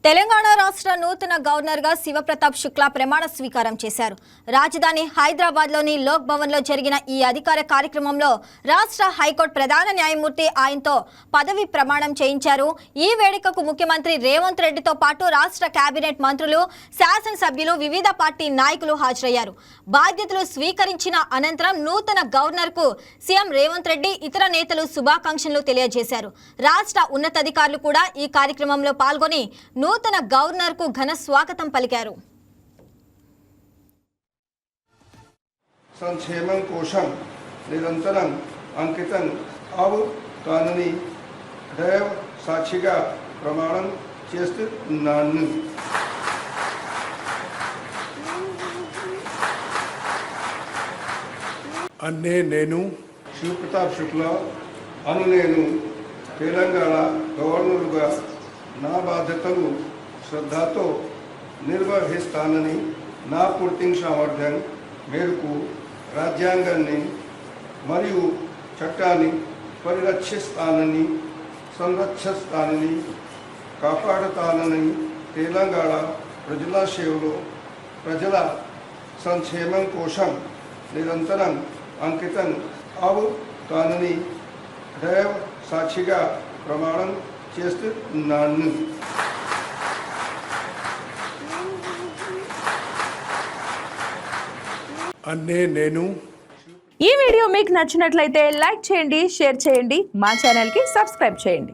తెలంగాణ రాష్ట్ర నూతన గవర్నర్గా శివప్రతాప్ శుక్లా ప్రమాణ స్వీకారం చేశారు. రాజధాని హైదరాబాద్లోని లోక్ భవన్లో జరిగిన ఈ అధికార కార్యక్రమంలో రాష్ట్ర హైకోర్టు ప్రధాన న్యాయమూర్తి ఆయనతో పదవి ప్రమాణం చేయించారు. ఈ వేడుకకు ముఖ్యమంత్రి రేవంత్ రెడ్డితో పాటు రాష్ట్ర కేబినెట్ మంత్రులు, శాసనసభ్యులు, వివిధ పార్టీ నాయకులు హాజరయ్యారు. బాధ్యతలు స్వీకరించిన అనంతరం నూతన గవర్నర్కు సీఎం రేవంత్ రెడ్డి, ఇతర నేతలు శుభాకాంక్షలు తెలియజేశారు. రాష్ట్ర ఉన్నతాధికారులు కూడా ఈ కార్యక్రమంలో పాల్గొని నూతన గవర్నర్ కు ఘన స్వాగతం పలికారు. సంక్షేమం కోసం నిరంతరం అంకితం అవుతానని దైవ సాక్షిగా ప్రమాణం చేస్తున్నాను. అన్నే నేను శివప్రతాప్ శుక్లా నేను తెలంగాణ గవర్నర్గా నా బాధ్యతలు శ్రద్ధతో నిర్వహిస్తానని, నా పూర్తి సామర్థ్యం మేరకు రాజ్యాంగాన్ని మరియు చట్టాన్ని పరిరక్షిస్తానని, సంరక్షిస్తానని, కాపాడుతానని, తెలంగాణ ప్రజల సేవలో ప్రజల సంక్షేమం కోసం నిరంతరం అంకితం అవుతానని దైవ సాక్షిగా ప్రమాణం చేస్తున్నాను. అన్నే నేను. ఈ వీడియో మీకు నచ్చినట్లయితే లైక్ చేయండి, షేర్ చేయండి, మా ఛానల్కి సబ్స్క్రైబ్ చేయండి.